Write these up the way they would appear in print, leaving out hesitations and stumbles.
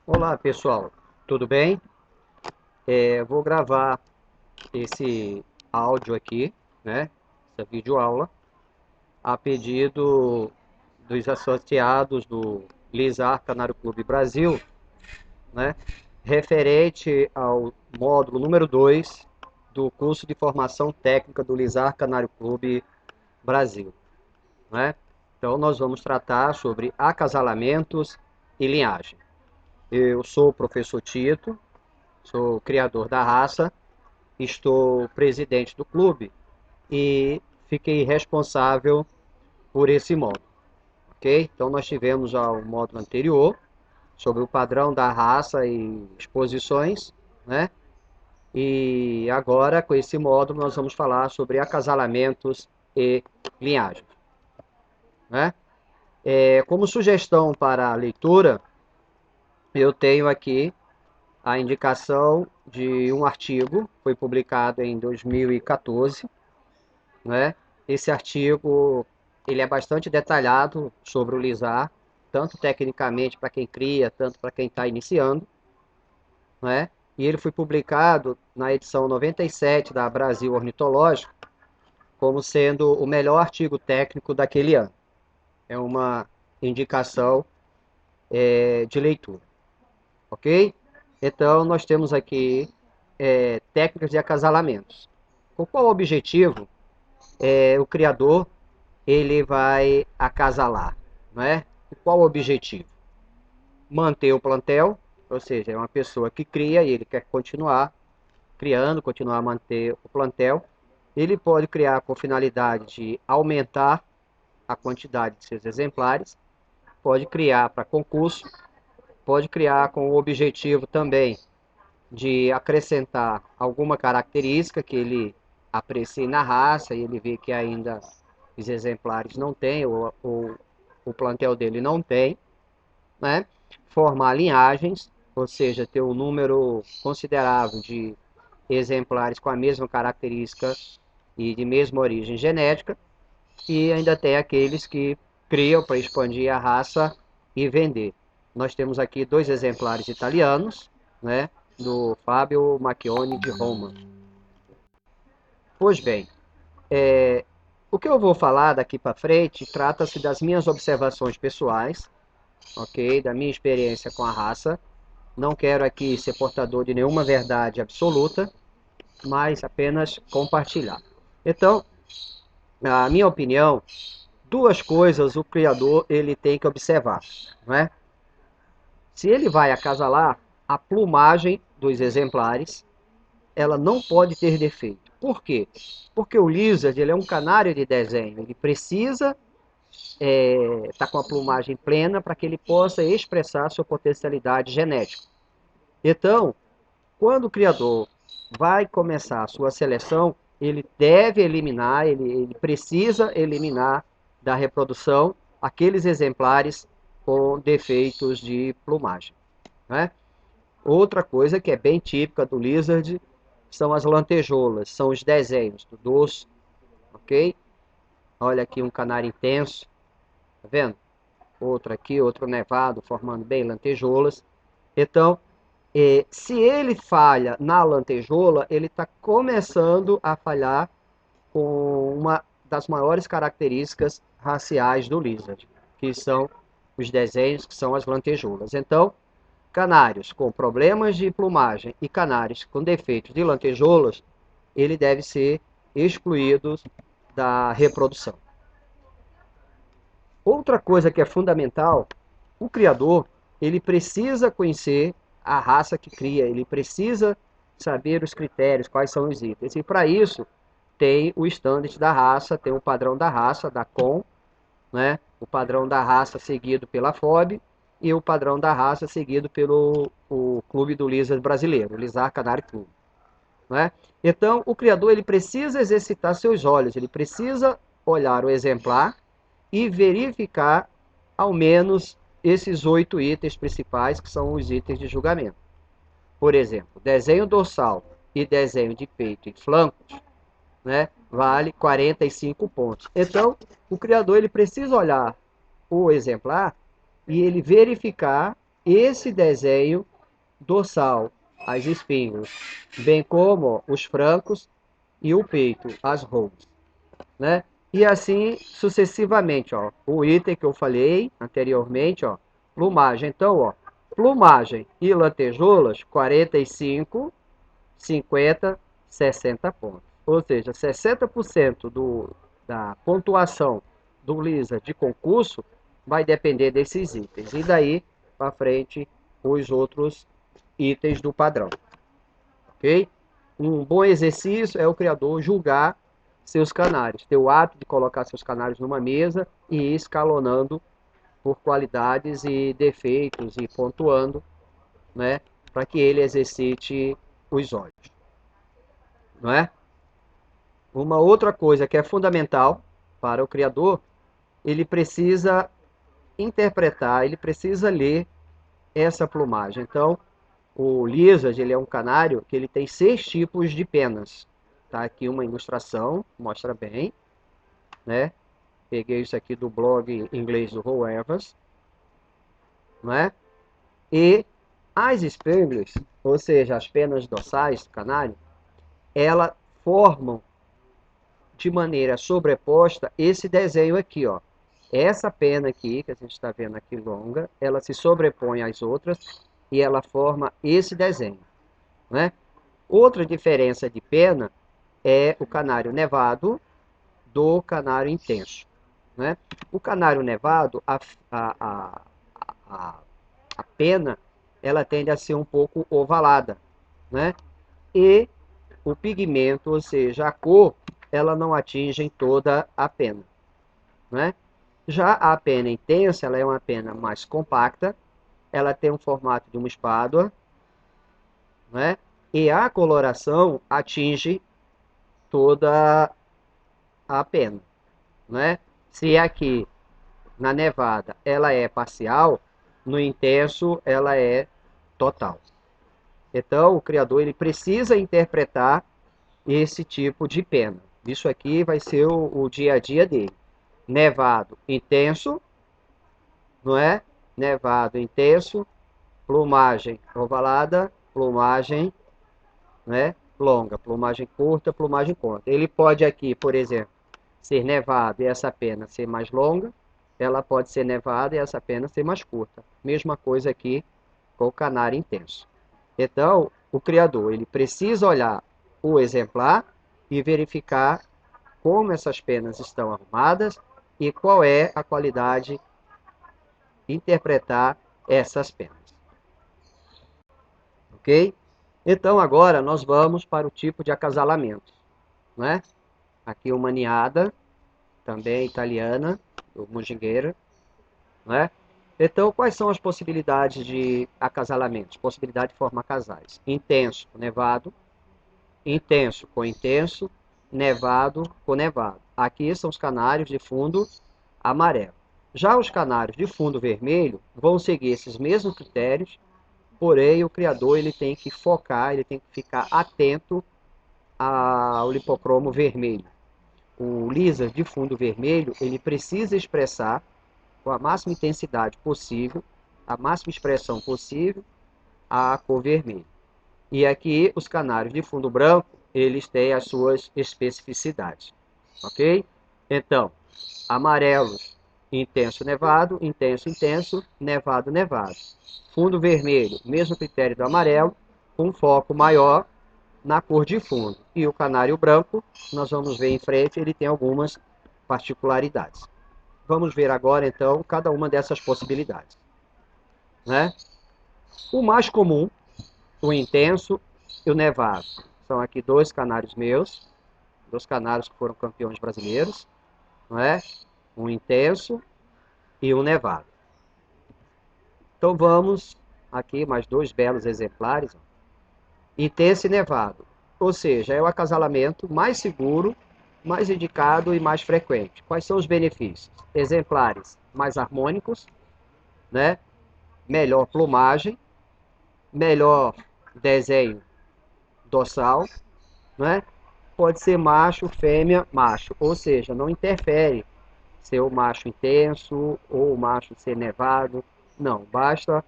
Olá pessoal, tudo bem? Vou gravar esse áudio aqui, né? Essa videoaula, a pedido dos associados do Lizar Canário Clube Brasil, né? Referente ao módulo número 2 do curso de formação técnica do Lizar Canário Clube Brasil, né? Então nós vamos tratar sobre acasalamentos e linhagem. Eu sou o professor Tito, sou criador da raça, estou presidente do clube e fiquei responsável por esse módulo, ok? Então nós tivemos já o módulo anterior sobre o padrão da raça e exposições, né? E agora com esse módulo nós vamos falar sobre acasalamentos e linhagens, né? Como sugestão para a leitura, eu tenho aqui a indicação de um artigo, foi publicado em 2014, né? Esse artigo ele é bastante detalhado sobre o lisar, tanto tecnicamente para quem cria, tanto para quem está iniciando, né? E ele foi publicado na edição 97 da Brasil Ornitológico, como sendo o melhor artigo técnico daquele ano. É uma indicação de leitura, ok? Então, nós temos aqui técnicas de acasalamentos. Com qual objetivo o criador ele vai acasalar, não é? E qual o objetivo? Manter o plantel, ou seja, é uma pessoa que cria e ele quer continuar criando, continuar a manter o plantel. Ele pode criar com finalidade de aumentar a quantidade de seus exemplares, pode criar para concurso, pode criar com o objetivo também de acrescentar alguma característica que ele aprecie na raça e ele vê que ainda os exemplares não têm, ou o plantel dele não tem, né? Formar linhagens, ou seja, ter um número considerável de exemplares com a mesma característica e de mesma origem genética, e ainda tem aqueles que criam para expandir a raça e vender. Nós temos aqui dois exemplares italianos, né, do Fábio Macchione de Roma. Pois bem, o que eu vou falar daqui para frente trata-se das minhas observações pessoais, ok? Da minha experiência com a raça. Não quero aqui ser portador de nenhuma verdade absoluta, mas apenas compartilhar. Então, na minha opinião, duas coisas o criador ele tem que observar, não é? Se ele vai acasalar, a plumagem dos exemplares, ela não pode ter defeito. Por quê? Porque o lizard ele é um canário de desenho, ele precisa estar com a plumagem plena para que ele possa expressar sua potencialidade genética. Então, quando o criador vai começar a sua seleção, ele deve eliminar, ele precisa eliminar da reprodução aqueles exemplares com defeitos de plumagem, né? Outra coisa que é bem típica do lizard são as lantejoulas, são os desenhos do dorso, ok? Olha aqui um canário intenso, tá vendo? Outro aqui, outro nevado, formando bem lantejoulas. Então, se ele falha na lantejoula, ele está começando a falhar com uma das maiores características raciais do lizard, que são os desenhos, que são as lantejoulas. Então, canários com problemas de plumagem e canários com defeitos de lantejoulas, ele deve ser excluído da reprodução. Outra coisa que é fundamental, o criador, ele precisa conhecer a raça que cria, ele precisa saber os critérios, quais são os itens. E para isso, tem o standard da raça, tem o padrão da raça, da COM, né? O padrão da raça seguido pela FOB e o padrão da raça seguido pelo o Clube do Lizard Brasileiro, o Lizard Canary Club, né? Então, o criador ele precisa exercitar seus olhos, ele precisa olhar o exemplar e verificar ao menos esses 8 itens principais que são os itens de julgamento. Por exemplo, desenho dorsal e desenho de peito e flancos, né, vale 45 pontos. Então, o criador ele precisa olhar o exemplar e ele verificar esse desenho dorsal, as espinhas, bem como os flancos e o peito, as rolas, né? E assim sucessivamente, ó. O item que eu falei anteriormente, ó, plumagem. Então, ó, plumagem e lantejoulas, 45, 50, 60 pontos. Ou seja, 60% da pontuação do Lisa de concurso vai depender desses itens. E daí para frente, os outros itens do padrão. Ok? Um bom exercício é o criador julgar seus canários, ter o hábito de colocar seus canários numa mesa e ir escalonando por qualidades e defeitos e pontuando, né, para que ele exercite os olhos, não é? Uma outra coisa que é fundamental para o criador, ele precisa interpretar, ele precisa ler essa plumagem. Então, o lizard, ele é um canário que ele tem 6 tipos de penas. Tá aqui uma ilustração, mostra bem, né? Peguei isso aqui do blog inglês do Roel Evans, né? E as spangles, ou seja, as penas dorsais do canário, elas formam de maneira sobreposta esse desenho aqui, ó. Essa pena aqui, que a gente está vendo aqui longa, ela se sobrepõe às outras e ela forma esse desenho, né? Outra diferença de pena é o canário nevado do canário intenso, né? O canário nevado, a, a pena, ela tende a ser um pouco ovalada, né? E o pigmento, ou seja, a cor, ela não atinge toda a pena, né? Já a pena intensa, ela é uma pena mais compacta, ela tem um formato de uma espádua, né? E a coloração atinge toda a pena, né? Se aqui na nevada ela é parcial, no intenso ela é total. Então o criador ele precisa interpretar esse tipo de pena. Isso aqui vai ser o dia a dia dele. Nevado intenso, não é? Nevado intenso, plumagem ovalada, plumagem, né, longa, plumagem curta, plumagem curta. Ele pode aqui, por exemplo, ser nevado e essa pena ser mais longa, ela pode ser nevada e essa pena ser mais curta. Mesma coisa aqui com o canário intenso. Então, o criador ele precisa olhar o exemplar e verificar como essas penas estão arrumadas e qual é a qualidade de interpretar essas penas. Ok? Então, agora nós vamos para o tipo de acasalamento, né? Aqui uma niada, também italiana, do Mujingueira, né? Então, quais são as possibilidades de acasalamento? Possibilidade de formar casais. Intenso com nevado, intenso com intenso, nevado com nevado. Aqui são os canários de fundo amarelo. Já os canários de fundo vermelho vão seguir esses mesmos critérios, porém o criador ele tem que focar, ele tem que ficar atento ao lipocromo vermelho. O lisa de fundo vermelho, ele precisa expressar com a máxima intensidade possível, a máxima expressão possível, a cor vermelha. E aqui os canários de fundo branco, eles têm as suas especificidades, ok? Então, amarelos, intenso nevado, intenso intenso, nevado nevado. Fundo vermelho, mesmo critério do amarelo, com foco maior na cor de fundo. E o canário branco, nós vamos ver em frente, ele tem algumas particularidades. Vamos ver agora, então, cada uma dessas possibilidades, né? O mais comum, o intenso e o nevado. São aqui dois canários meus, dois canários que foram campeões brasileiros, não é? Um intenso e um nevado. Então vamos aqui mais dois belos exemplares. Intenso e nevado, ou seja, é o acasalamento mais seguro, mais indicado e mais frequente. Quais são os benefícios? Exemplares mais harmônicos, né? Melhor plumagem, melhor desenho dorsal, né? Pode ser macho, fêmea, macho, ou seja, não interfere ser o macho intenso ou o macho ser nevado, não, basta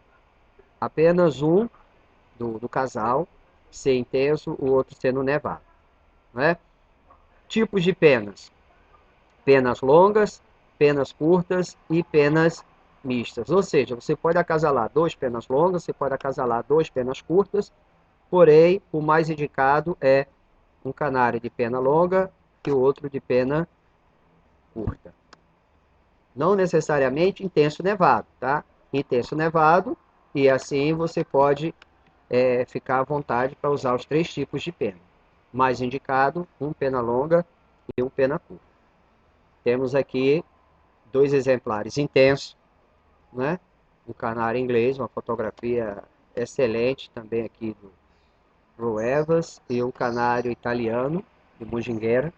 Apenas um do casal ser intenso, o outro sendo nevado, né? Tipos de penas: penas longas, penas curtas e penas mistas. Ou seja, você pode acasalar duas penas longas, você pode acasalar duas penas curtas, porém o mais indicado é um canário de pena longa e o outro de pena curta. Não necessariamente intenso nevado, tá? Intenso nevado, e assim você pode ficar à vontade para usar os três tipos de pena. Mais indicado, um pena longa e um pena curta. Temos aqui dois exemplares intensos, né? Um canário inglês, uma fotografia excelente também aqui do Ro Evans, e um canário italiano, de Mujinguera,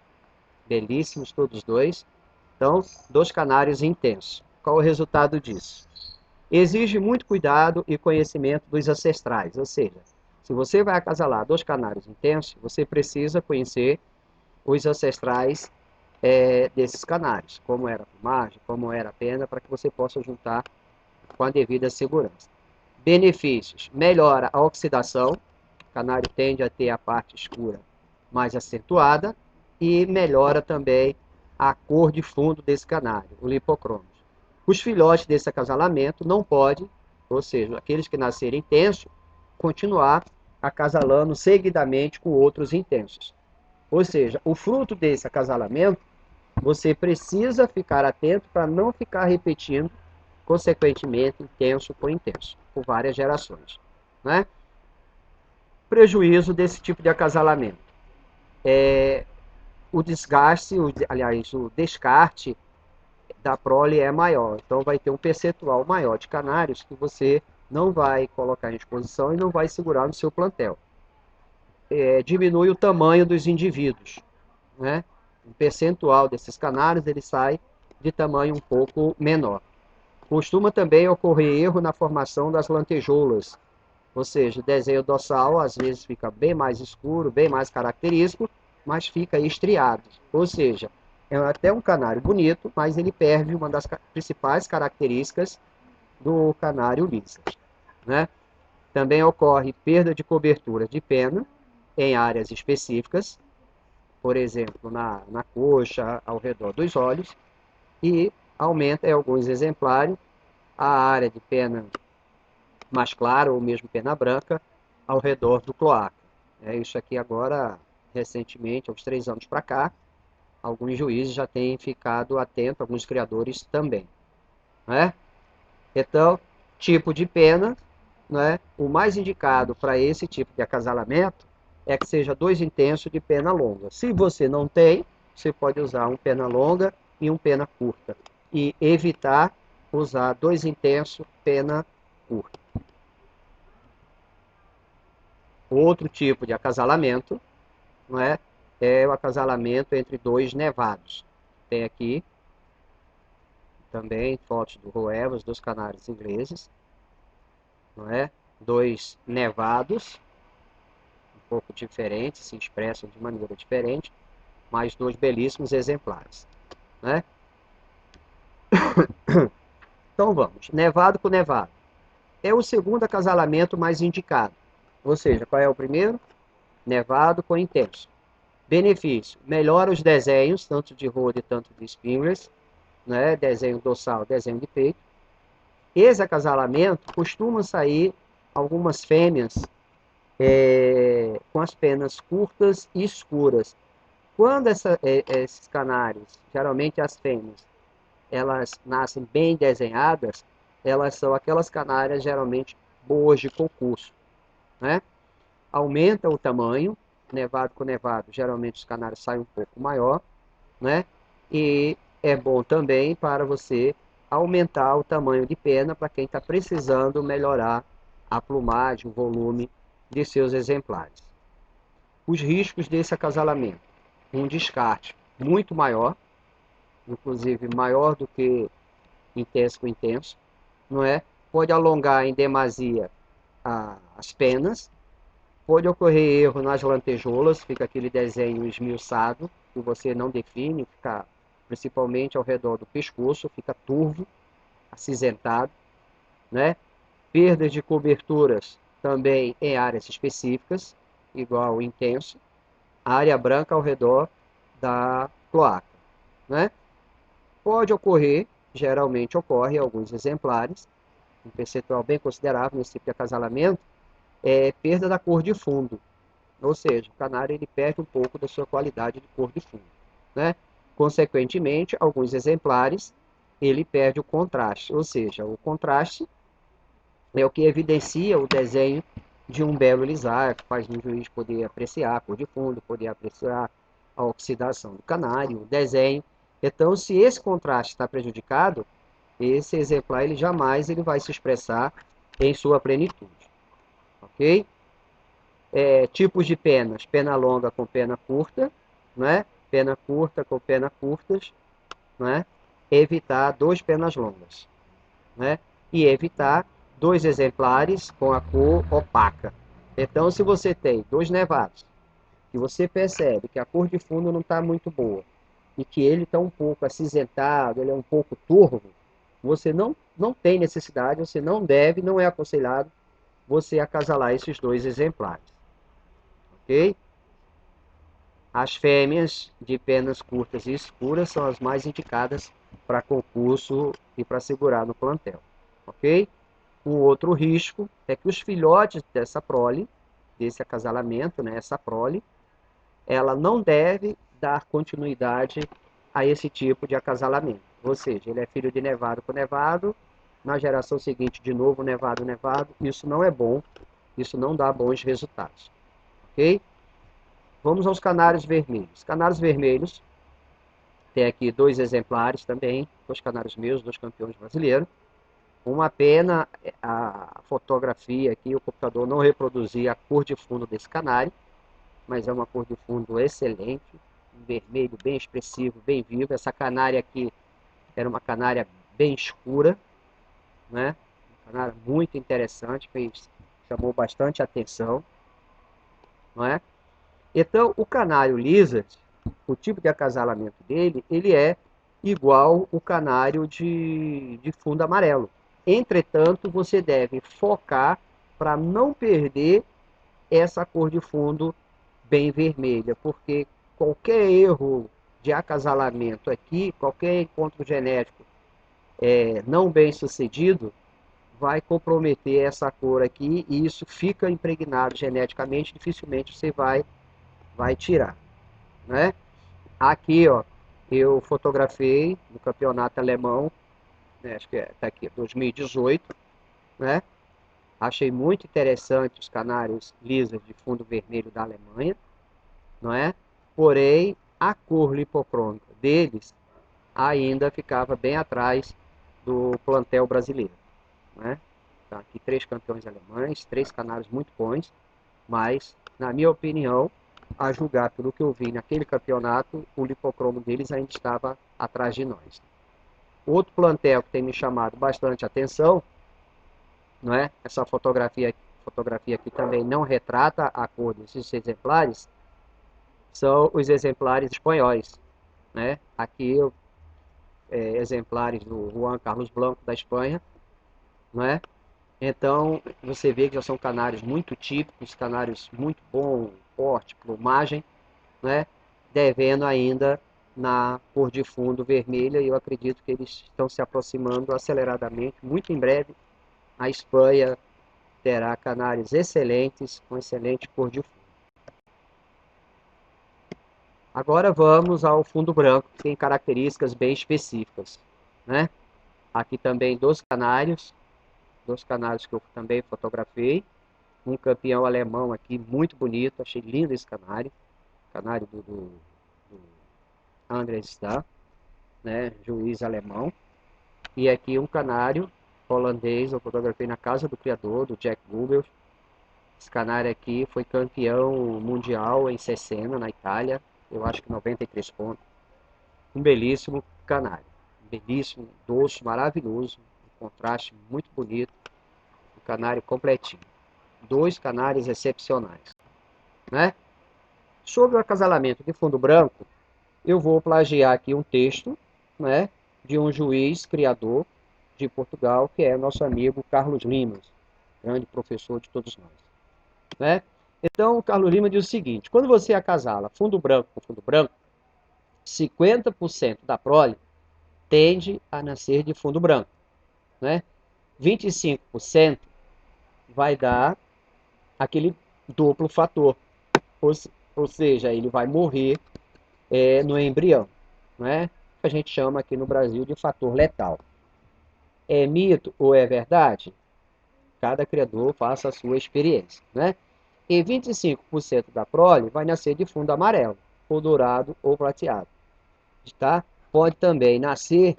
belíssimos todos dois. Então, dois canários intensos. Qual o resultado disso? Exige muito cuidado e conhecimento dos ancestrais, ou seja, se você vai acasalar dois canários intensos, você precisa conhecer os ancestrais desses canários, como era a plumagem, como era a pena, para que você possa juntar com a devida segurança. Benefícios: melhora a oxidação, o canário tende a ter a parte escura mais acentuada, e melhora também a cor de fundo desse canário, o lipocromos. Os filhotes desse acasalamento não podem, ou seja, aqueles que nascerem intensos, continuar acasalando seguidamente com outros intensos. Ou seja, o fruto desse acasalamento, você precisa ficar atento para não ficar repetindo, consequentemente, intenso por intenso, por várias gerações, né? Prejuízo desse tipo de acasalamento: o desgaste, aliás, o descarte da prole é maior. Então vai ter um percentual maior de canários que você não vai colocar em exposição e não vai segurar no seu plantel. Diminui o tamanho dos indivíduos, né? O percentual desses canários ele sai de tamanho um pouco menor. Costuma também ocorrer erro na formação das lantejoulas, ou seja, o desenho dorsal às vezes fica bem mais escuro, bem mais característico, mas fica estriado. Ou seja, é até um canário bonito, mas ele perde uma das principais características do canário lizard, né? Também ocorre perda de cobertura de pena em áreas específicas, por exemplo, na coxa, ao redor dos olhos, e aumenta em alguns exemplares a área de pena mais clara ou mesmo pena branca ao redor do cloaca. Isso aqui agora, recentemente, há uns 3 anos para cá, alguns juízes já têm ficado atentos, alguns criadores também, né? Então, tipo de pena, né? O mais indicado para esse tipo de acasalamento é que seja dois intensos de pena longa. Se você não tem, você pode usar um pena longa e um pena curta, e evitar usar dois intensos pena curta. Outro tipo de acasalamento, não é? É o acasalamento entre dois nevados. Tem aqui também fotos do Roevas, dos canários ingleses, não é? Dois nevados, um pouco diferentes, se expressam de maneira diferente, mas dois belíssimos exemplares, né? Então vamos, nevado com nevado. É o segundo acasalamento mais indicado. Ou seja, qual é o primeiro? Nevado com intenso. Benefício: melhora os desenhos, tanto de roda e tanto de spinglers, né? Desenho dorsal, desenho de peito. Esse acasalamento costuma sair algumas fêmeas com as penas curtas e escuras. Quando esses canários, geralmente as fêmeas, elas nascem bem desenhadas, elas são aquelas canárias geralmente boas de concurso, né? Aumenta o tamanho, nevado com nevado, geralmente os canários saem um pouco maior, né? E é bom também para você aumentar o tamanho de pena para quem está precisando melhorar a plumagem, o volume de seus exemplares. Os riscos desse acasalamento: um descarte muito maior, inclusive maior do que intenso com intenso, não é? Pode alongar em demasia as penas, pode ocorrer erro nas lantejoulas, fica aquele desenho esmiuçado, que você não define, fica principalmente ao redor do pescoço, fica turvo, acinzentado, né? Perdas de coberturas também em áreas específicas, igual o intenso. Área branca ao redor da cloaca, né? Pode ocorrer, geralmente ocorre em alguns exemplares, um percentual bem considerável nesse tipo de acasalamento, é perda da cor de fundo. Ou seja, o canário ele perde um pouco da sua qualidade de cor de fundo, né? Consequentemente, alguns exemplares ele perde o contraste, ou seja, o contraste é o que evidencia o desenho de um belo lisar, que faz o juiz poder apreciar a cor de fundo, poder apreciar a oxidação do canário, o desenho. Então, se esse contraste está prejudicado, esse exemplar ele jamais ele vai se expressar em sua plenitude, ok? Tipos de penas: pena longa com pena curta, né? Pena curta com pena curtas, né? Evitar 2 penas longas, né? E evitar 2 exemplares com a cor opaca. Então, se você tem 2 nevados, que você percebe que a cor de fundo não está muito boa, e que ele está um pouco acinzentado, ele é um pouco turvo, você não tem necessidade, você não deve, não é aconselhado você acasalar esses 2 exemplares, ok? As fêmeas de penas curtas e escuras são as mais indicadas para concurso e para segurar no plantel, ok? Um outro risco é que os filhotes dessa prole, desse acasalamento, né, essa prole, ela não deve dar continuidade a esse tipo de acasalamento. Ou seja, ele é filho de nevado com nevado, na geração seguinte de novo nevado, nevado, isso não é bom, isso não dá bons resultados, ok? Vamos aos canários vermelhos. Canários vermelhos, tem aqui 2 exemplares também, 2 canários meus, 2 campeões brasileiros. Uma pena a fotografia aqui, o computador não reproduzir a cor de fundo desse canário, mas é uma cor de fundo excelente, um vermelho bem expressivo, bem vivo. Essa canária aqui era uma canária bem escura, né? Uma canária muito interessante, chamou bastante atenção, não é? Então, o canário lizard, o tipo de acasalamento dele, ele é igual o canário de fundo amarelo. Entretanto, você deve focar para não perder essa cor de fundo bem vermelha, porque qualquer erro de acasalamento aqui, qualquer encontro genético não bem sucedido, vai comprometer essa cor aqui e isso fica impregnado geneticamente, dificilmente você vai tirar, né? Aqui, ó, eu fotografei no campeonato alemão, né, acho que tá aqui, 2018, né? Achei muito interessante os canários lisos de fundo vermelho da Alemanha, não é? Porém, a cor lipocrômica deles ainda ficava bem atrás do plantel brasileiro, né? Tá aqui 3 campeões alemães, 3 canários muito bons, mas, na minha opinião, a julgar pelo que eu vi naquele campeonato, o lipocromo deles ainda estava atrás de nós. Outro plantel que tem me chamado bastante atenção, não é? Essa fotografia aqui também não retrata a cor desses exemplares, são os exemplares espanhóis, né? Aqui exemplares do Juan Carlos Blanco da Espanha, não é? Então você vê que já são canários muito típicos, canários muito bom, porte, plumagem, né? Devendo ainda na cor de fundo vermelha, e eu acredito que eles estão se aproximando aceleradamente. Muito em breve a Espanha terá canários excelentes, com excelente cor de fundo. Agora vamos ao fundo branco, que tem características bem específicas, né? Aqui também 2 canários que eu também fotografei. Um campeão alemão aqui, muito bonito, achei lindo esse canário. Canário do Andrés Star, né? Juiz alemão. E aqui um canário holandês, eu fotografei na casa do criador, do Jack Goebbels. Esse canário aqui foi campeão mundial em Cesena, na Itália. Eu acho que 93 pontos. Um belíssimo canário. Belíssimo, doce, maravilhoso. Um contraste muito bonito. Um canário completinho. 2 canários excepcionais, né? Sobre o acasalamento de fundo branco, eu vou plagiar aqui um texto, né, de um juiz criador de Portugal, que é nosso amigo Carlos Limas. grande professor de todos nós, né? Então, o Carlos Lima diz o seguinte: quando você acasala fundo branco com fundo branco, 50% da prole tende a nascer de fundo branco, né? 25% vai dar aquele duplo fator, ou, ou seja, ele vai morrer no embrião, né? Que a gente chama aqui no Brasil de fator letal. É mito ou é verdade? Cada criador faça a sua experiência, né? E 25% da prole vai nascer de fundo amarelo, ou dourado ou prateado, tá? Pode também nascer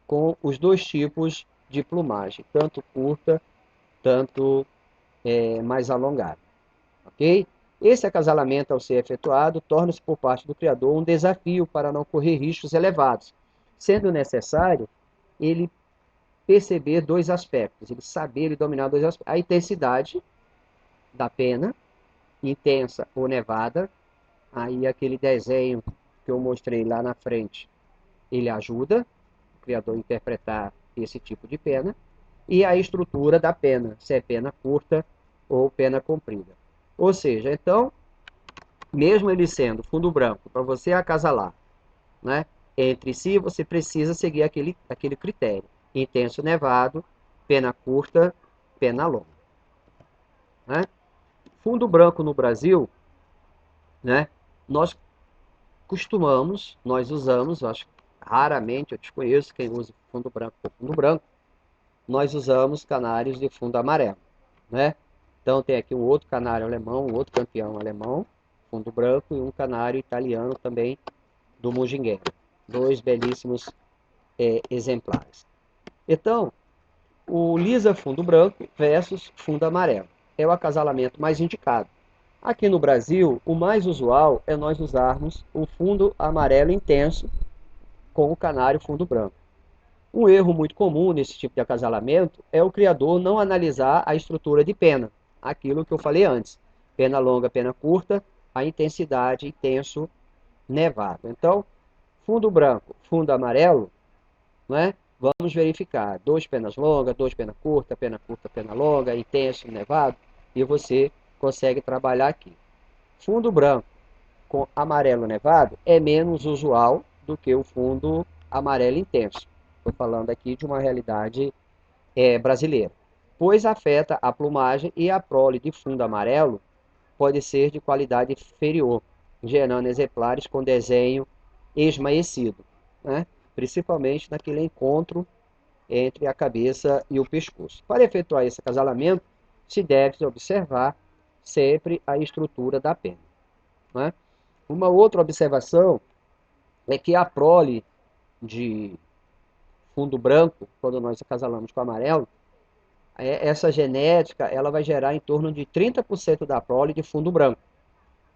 com os dois tipos de plumagem, tanto curta, tanto mais alongada, ok? Esse acasalamento, ao ser efetuado, torna-se por parte do criador um desafio para não correr riscos elevados, sendo necessário ele perceber dois aspectos, ele saber e dominar dois aspectos: a intensidade da pena, intensa ou nevada. Aí aquele desenho que eu mostrei lá na frente, ele ajuda o criador a interpretar esse tipo de pena, e a estrutura da pena, se é pena curta ou pena comprida. Ou seja, então, mesmo ele sendo fundo branco, para você acasalar, né, entre si, você precisa seguir aquele critério: intenso nevado, pena curta, pena longa, né? Fundo branco no Brasil, né, nós nós usamos, acho que raramente eu desconheço quem usa fundo branco ou fundo branco, nós usamos canários de fundo amarelo, né? Então tem aqui um outro canário alemão, um outro campeão alemão, fundo branco, e um canário italiano também do Mujinguera. Dois belíssimos exemplares. Então, o lisa fundo branco versus fundo amarelo é o acasalamento mais indicado. Aqui no Brasil, o mais usual é nós usarmos o fundo amarelo intenso com o canário fundo branco. Um erro muito comum nesse tipo de acasalamento é o criador não analisar a estrutura de pena, aquilo que eu falei antes: pena longa, pena curta, a intensidade intenso, nevado. Então, fundo branco, fundo amarelo, né? Vamos verificar: dois penas longas, dois pena curta, pena longa, intenso, nevado, e você consegue trabalhar aqui. Fundo branco com amarelo nevado é menos usual do que o fundo amarelo intenso. Estou falando aqui de uma realidade brasileira, pois afeta a plumagem, e a prole de fundo amarelo pode ser de qualidade inferior, gerando exemplares com desenho esmaecido, né? Principalmente naquele encontro entre a cabeça e o pescoço. Para efetuar esse acasalamento, se deve observar sempre a estrutura da pena, né? Uma outra observação é que a prole de fundo branco, quando nós acasalamos com amarelo, essa genética ela vai gerar em torno de 30% da prole de fundo branco.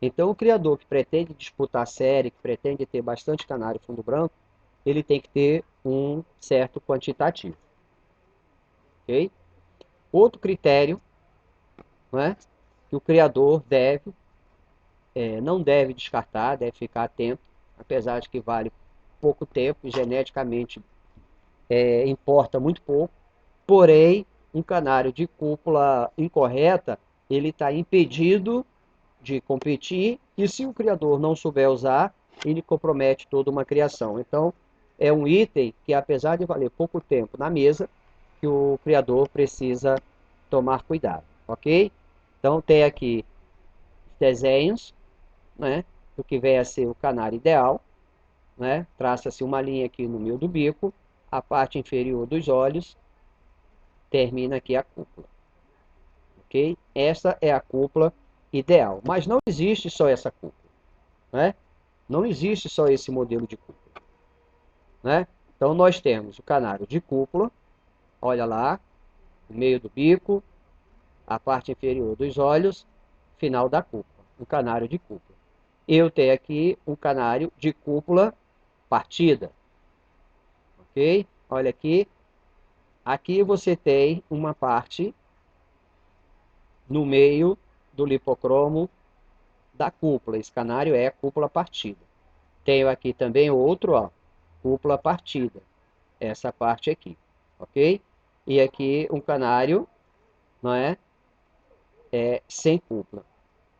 Então, o criador que pretende disputar a série, que pretende ter bastante canário fundo branco, ele tem que ter um certo quantitativo. Okay? Outro critério, né, que o criador não deve descartar, deve ficar atento, apesar de que vale pouco tempo, geneticamente importa muito pouco, porém, um canário de cúpula incorreta, ele está impedido de competir, e se o criador não souber usar, ele compromete toda uma criação. Então, é um item que, apesar de valer pouco tempo na mesa, que o criador precisa tomar cuidado, ok? Então, tem aqui desenhos, né, do que vem a ser o canário ideal, né? Traça-se uma linha aqui no meio do bico, a parte inferior dos olhos, termina aqui a cúpula, ok? Essa é a cúpula ideal, mas não existe só essa cúpula, né? Não existe só esse modelo de cúpula, né? Então nós temos o canário de cúpula, olha lá, o meio do bico, a parte inferior dos olhos, final da cúpula, o canário de cúpula. Eu tenho aqui um canário de cúpula partida, ok? Olha aqui, aqui você tem uma parte no meio do lipocromo da cúpula. Esse canário é a cúpula partida. Tenho aqui também outro, ó, cúpula partida. Essa parte aqui, ok? E aqui um canário não é? Sem cúpula.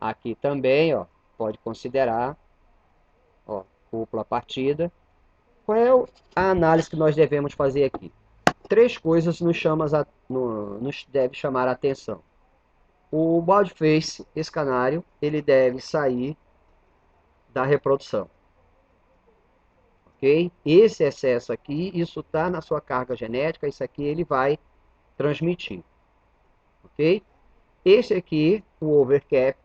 Aqui também, ó, pode considerar, ó, cúpula partida. Qual é a análise que nós devemos fazer aqui? Três coisas nos deve chamar a atenção. O bald face, esse canário, ele deve sair da reprodução, ok? Esse excesso aqui, isso está na sua carga genética, isso aqui ele vai transmitir, ok? Esse aqui, o overcap,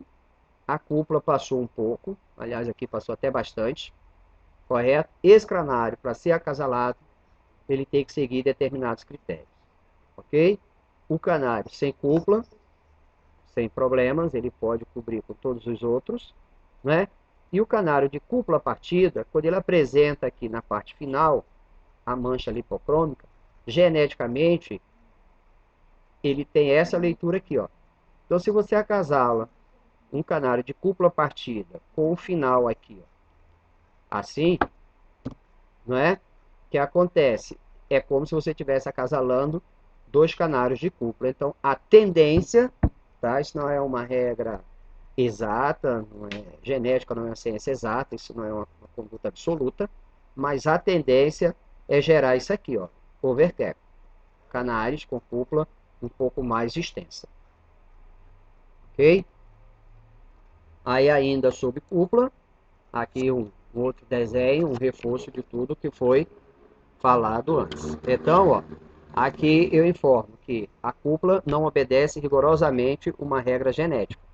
a cúpula passou um pouco, aliás aqui passou até bastante, correto? Esse canário, para ser acasalado, ele tem que seguir determinados critérios, ok? O canário sem cúpula, sem problemas, ele pode cobrir com todos os outros, né? E o canário de cúpula partida, quando ele apresenta aqui na parte final a mancha lipocrômica, geneticamente ele tem essa leitura aqui, ó. Então, se você acasala um canário de cúpula partida com o final aqui, ó, assim, não é? O que acontece? É como se você estivesse acasalando dois canários de cúpula. Então, a tendência, tá? Isso não é uma regra exata, não é genética, não é uma ciência exata, isso não é uma conduta absoluta, mas a tendência é gerar isso aqui, ó, overcap, canários com cúpula um pouco mais extensa, ok? Aí ainda sobre cúpula, aqui um outro desenho, um reforço de tudo que foi falado antes. Então, ó, aqui eu informo que a cúpula não obedece rigorosamente uma regra genética.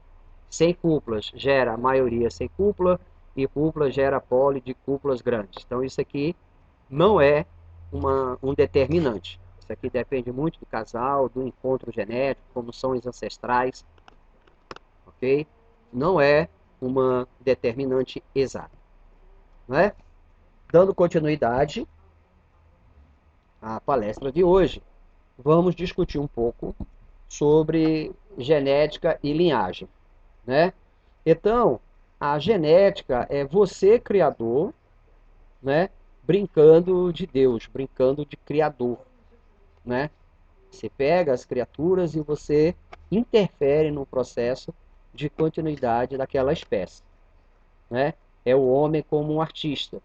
Sem cúpulas gera a maioria sem cúpula e cúpula gera poli de cúpulas grandes. Então isso aqui não é um determinante. Isso aqui depende muito do casal, do encontro genético, como são os ancestrais, ok? Não é uma determinante exata, não é? Dando continuidade à palestra de hoje, vamos discutir um pouco sobre genética e linhagem, né? Então, a genética é você criador, né, brincando de Deus, brincando de criador, né? Você pega as criaturas e você interfere no processo de continuidade daquela espécie, né? É o homem como um artista,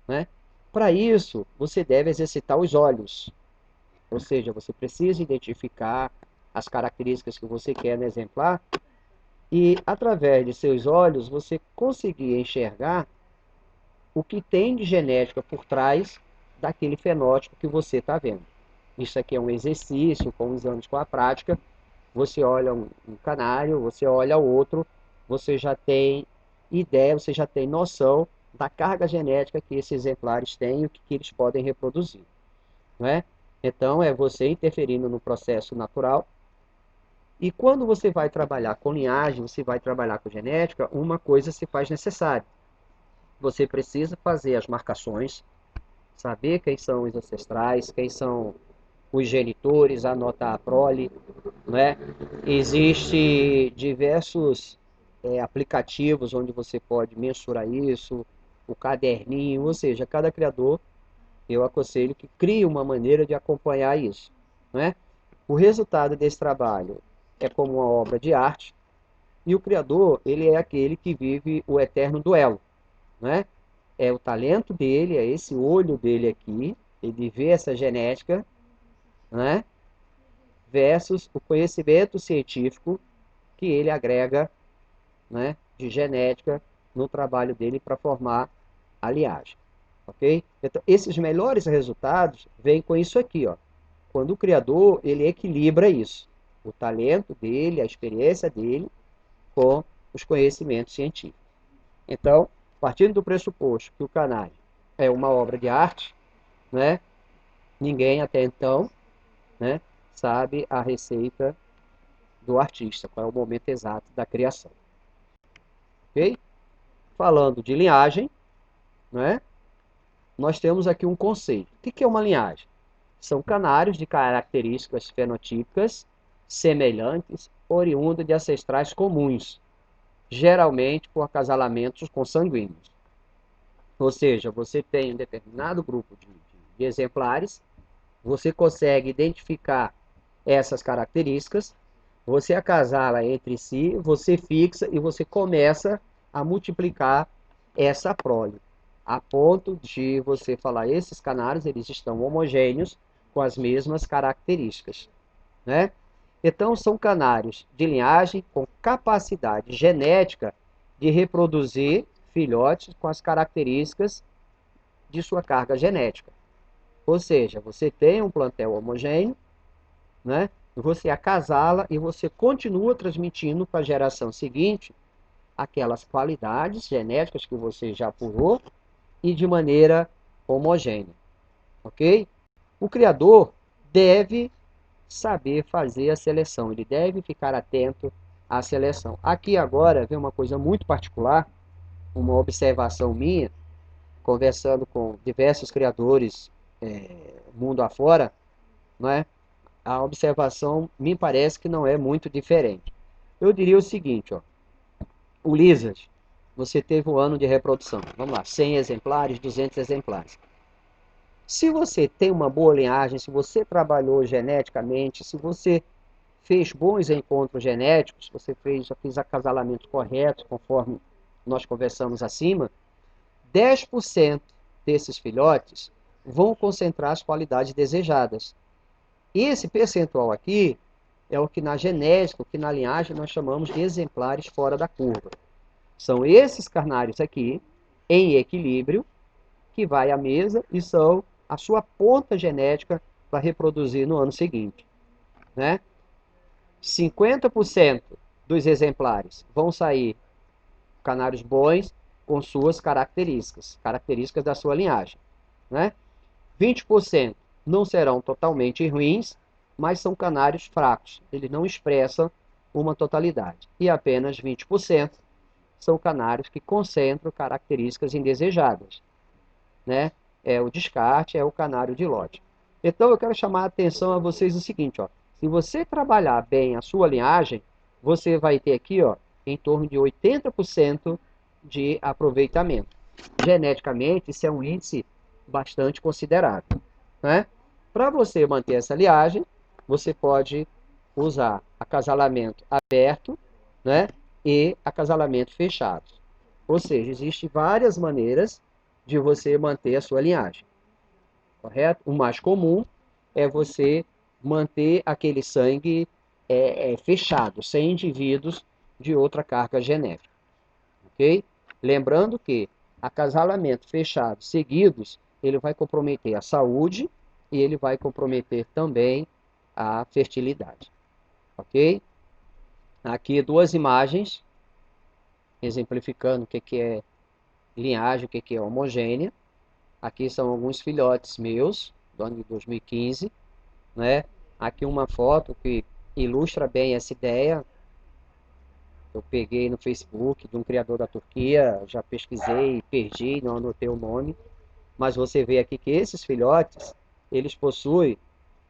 né? Para isso, você deve exercitar os olhos, ou seja, você precisa identificar as características que você quer no exemplar e, através de seus olhos, você conseguir enxergar o que tem de genética por trás daquele fenótipo que você está vendo. Isso aqui é um exercício, com os anos com a prática, você olha um canário, você olha o outro, você já tem ideia, você já tem noção da carga genética que esses exemplares têm e o que eles podem reproduzir, não é? Então, é você interferindo no processo natural. E quando você vai trabalhar com linhagem, você vai trabalhar com genética, uma coisa se faz necessária. Você precisa fazer as marcações, saber quem são os ancestrais, quem são os genitores, anotar a prole, né? Existem diversos aplicativos onde você pode mensurar isso, o caderninho, ou seja, cada criador, eu aconselho que crie uma maneira de acompanhar isso, né? O resultado desse trabalho é como uma obra de arte, e o criador, ele é aquele que vive o eterno duelo, né? É o talento dele, é esse olho dele aqui, ele vê essa genética, né? Versus o conhecimento científico que ele agrega, né, de genética no trabalho dele para formar a linhagem, ok? Então, esses melhores resultados vêm com isso aqui, ó. Quando o criador, ele equilibra isso, o talento dele, a experiência dele, com os conhecimentos científicos. Então, partindo do pressuposto que o canário é uma obra de arte, né, ninguém até então, né, sabe a receita do artista, qual é o momento exato da criação. Ok? Falando de linhagem, né, nós temos aqui um conceito. O que é uma linhagem? São canários de características fenotípicas semelhantes, oriundas de ancestrais comuns, geralmente por acasalamentos consanguíneos. Ou seja, você tem um determinado grupo de exemplares, você consegue identificar essas características, Você acasala entre si, você fixa e você começa a multiplicar essa prole, a ponto de você falar, esses canários eles estão homogêneos com as mesmas características, né? Então são canários de linhagem com capacidade genética de reproduzir filhotes com as características de sua carga genética. Ou seja, você tem um plantel homogêneo, né? Você acasala e você continua transmitindo para a geração seguinte aquelas qualidades genéticas que você já apurou e de maneira homogênea, ok? O criador deve saber fazer a seleção, ele deve ficar atento à seleção. Aqui agora vem uma coisa muito particular, uma observação minha, conversando com diversos criadores mundo afora, não é? A observação me parece que não é muito diferente. Eu diria o seguinte, ó, o Lizard, você teve um ano de reprodução, vamos lá, 100 exemplares, 200 exemplares. Se você tem uma boa linhagem, se você trabalhou geneticamente, se você fez bons encontros genéticos, você já fez acasalamento correto, conforme nós conversamos acima, 10% desses filhotes vão concentrar as qualidades desejadas. Esse percentual aqui é o que na genética, o que na linhagem nós chamamos de exemplares fora da curva. São esses carnários aqui, em equilíbrio, que vai à mesa e são a sua ponta genética para reproduzir no ano seguinte, né? 50% dos exemplares vão sair canários bons com suas características da sua linhagem, né? 20% não serão totalmente ruins, mas são canários fracos, eles não expressam uma totalidade. E apenas 20% são canários que concentram características indesejadas, né? É o descarte, é o canário de lote. Então eu quero chamar a atenção a vocês o seguinte, ó, se você trabalhar bem a sua linhagem, você vai ter aqui, ó, em torno de 80% de aproveitamento. Geneticamente, isso é um índice bastante considerável, né? Para você manter essa linhagem, você pode usar acasalamento aberto, né, e acasalamento fechado. Ou seja, existem várias maneiras de você manter a sua linhagem, correto? O mais comum é você manter aquele sangue fechado, sem indivíduos de outra carga genética, ok? Lembrando que acasalamento fechado seguidos, ele vai comprometer a saúde e ele vai comprometer também a fertilidade, ok? Aqui duas imagens exemplificando o que é linhagem, o que é homogênea. Aqui são alguns filhotes meus, do ano de 2015, né? Aqui uma foto que ilustra bem essa ideia. Eu peguei no Facebook de um criador da Turquia, já pesquisei, perdi, não anotei o nome, mas você vê aqui que esses filhotes, eles possuem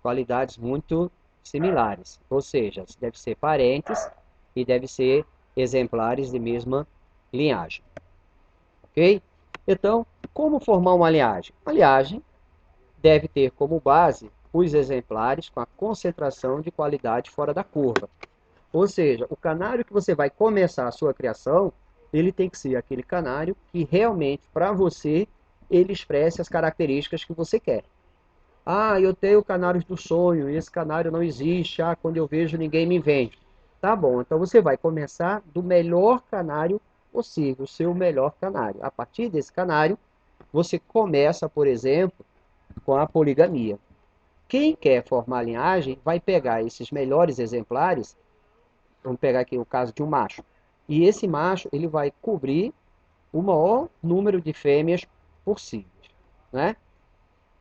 qualidades muito similares, ou seja, devem ser parentes e devem ser exemplares de mesma linhagem, ok? Então, como formar uma linhagem? A linhagem deve ter como base os exemplares com a concentração de qualidade fora da curva. Ou seja, o canário que você vai começar a sua criação, ele tem que ser aquele canário que realmente, para você, ele expresse as características que você quer. Ah, eu tenho canários do sonho, e esse canário não existe, ah, quando eu vejo ninguém me vende. Tá bom, então você vai começar do melhor canário possível, o seu melhor canário. A partir desse canário, você começa, por exemplo, com a poligamia. Quem quer formar linhagem vai pegar esses melhores exemplares, vamos pegar aqui o caso de um macho, e esse macho ele vai cobrir o maior número de fêmeas possíveis, né?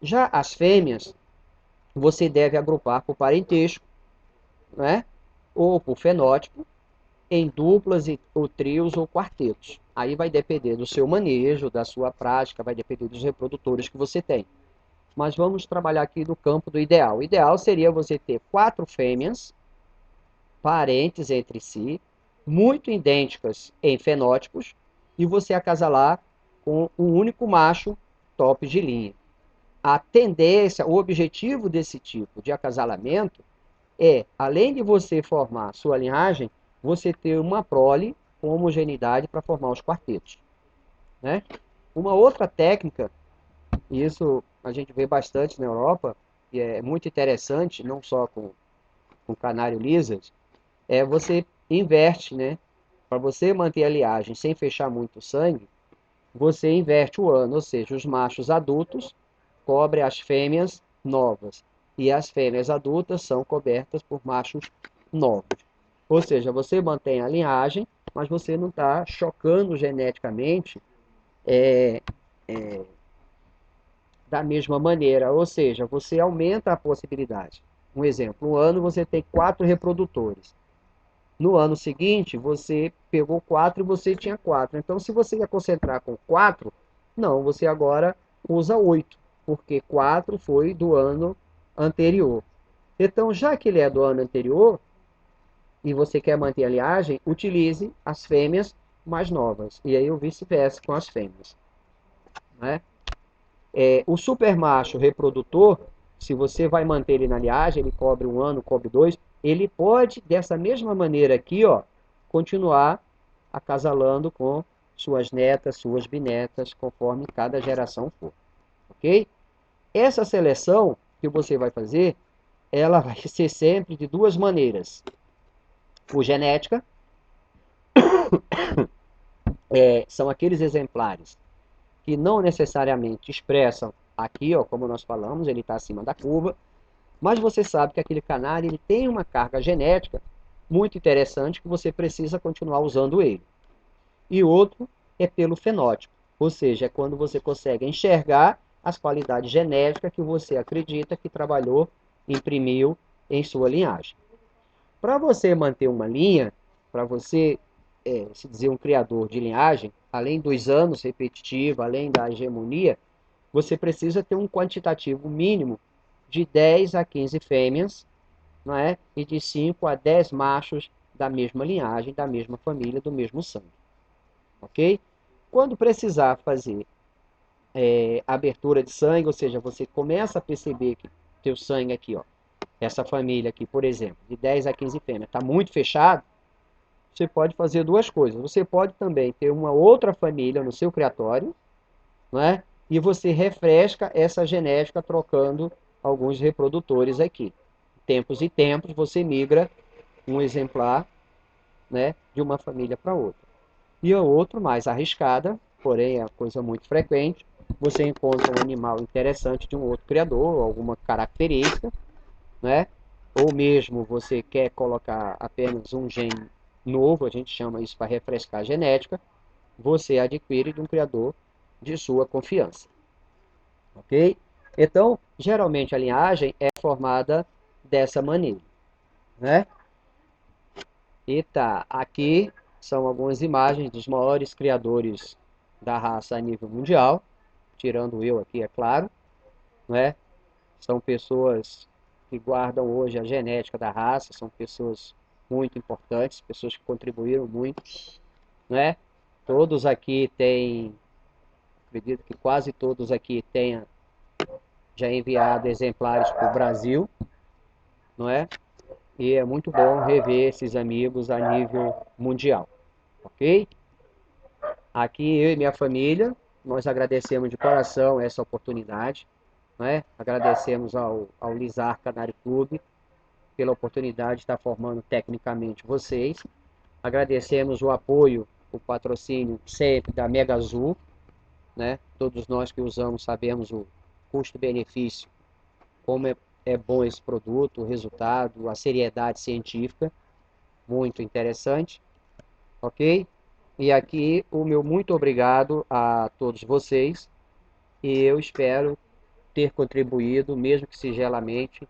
Já as fêmeas, você deve agrupar por parentesco, né? Ou por fenótipo, em duplas, ou trios ou quartetos. Aí vai depender do seu manejo, da sua prática, vai depender dos reprodutores que você tem. Mas vamos trabalhar aqui no campo do ideal. O ideal seria você ter 4 fêmeas, parentes entre si, muito idênticas em fenótipos, e você acasalar com um único macho top de linha. A tendência, o objetivo desse tipo de acasalamento além de você formar sua linhagem, você ter uma prole com homogeneidade para formar os quartetos, né? Uma outra técnica, e isso a gente vê bastante na Europa, e é muito interessante, não só com Canário Lizard, você inverte, né? Para você manter a liagem sem fechar muito o sangue, você inverte o ano, ou seja, os machos adultos cobrem as fêmeas novas e as fêmeas adultas são cobertas por machos novos. Ou seja, você mantém a linhagem, mas você não está chocando geneticamente da mesma maneira. Ou seja, você aumenta a possibilidade. Um exemplo, um ano você tem 4 reprodutores. No ano seguinte, você pegou 4 e você tinha 4. Então, se você ia concentrar com 4, não, você agora usa 8, porque 4 foi do ano anterior. Então, já que ele é do ano anterior e você quer manter a linhagem, utilize as fêmeas mais novas. E aí o vice-versa com as fêmeas, né? O supermacho reprodutor, se você vai manter ele na linhagem, ele cobre um ano, cobre 2, ele pode, dessa mesma maneira aqui, ó, continuar acasalando com suas netas, suas bisnetas, conforme cada geração for. Ok? Essa seleção que você vai fazer, ela vai ser sempre de duas maneiras. Por genética, são aqueles exemplares que não necessariamente expressam aqui, ó, como nós falamos, ele está acima da curva, mas você sabe que aquele canário ele tem uma carga genética muito interessante que você precisa continuar usando ele. E outro é pelo fenótipo, ou seja, é quando você consegue enxergar as qualidades genéticas que você acredita que trabalhou, imprimiu em sua linhagem. Para você manter uma linha, para você se dizer um criador de linhagem, além dos anos repetitivos, além da hegemonia, você precisa ter um quantitativo mínimo de 10 a 15 fêmeas, não é? E de 5 a 10 machos da mesma linhagem, da mesma família, do mesmo sangue. Ok? Quando precisar fazer abertura de sangue, ou seja, você começa a perceber que teu sangue aqui, ó, essa família aqui, por exemplo, de 10 a 15 fêmeas, está muito fechado, você pode fazer duas coisas. Você pode também ter uma outra família no seu criatório, não é? E você refresca essa genética trocando alguns reprodutores aqui. Tempos e tempos você migra um exemplar, né, de uma família para outra. E a outra, mais arriscada, porém é uma coisa muito frequente, você encontra um animal interessante de um outro criador, alguma característica, né? Ou mesmo você quer colocar apenas um gene novo, a gente chama isso para refrescar a genética, você adquire de um criador de sua confiança. Ok? Então, geralmente a linhagem é formada dessa maneira, né? E tá, aqui são algumas imagens dos maiores criadores da raça a nível mundial, tirando eu aqui, é claro, né? São pessoas que guardam hoje a genética da raça, são pessoas muito importantes, pessoas que contribuíram muito, né? Todos aqui têm, acredito que quase todos aqui tenham já enviado exemplares para o Brasil, não é? E é muito bom rever esses amigos a nível mundial, ok? Aqui eu e minha família, nós agradecemos de coração essa oportunidade, né? Agradecemos ao Lizar Canário Clube pela oportunidade de estar formando tecnicamente vocês. Agradecemos o apoio, o patrocínio sempre da Mega Azul, né? Todos nós que usamos sabemos o custo-benefício, como é bom esse produto, o resultado, a seriedade científica, muito interessante, ok? E aqui o meu muito obrigado a todos vocês e eu espero ter contribuído, mesmo que singelamente,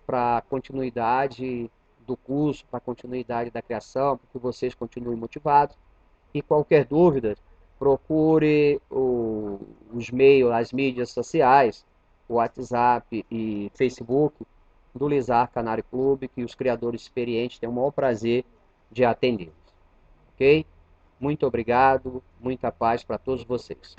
para a continuidade do curso, para a continuidade da criação, para que vocês continuem motivados. E qualquer dúvida, procure os meios, as mídias sociais, o WhatsApp e Facebook do Lizar Canário Clube, que os criadores experientes têm o maior prazer de atender. Ok? Muito obrigado, muita paz para todos vocês.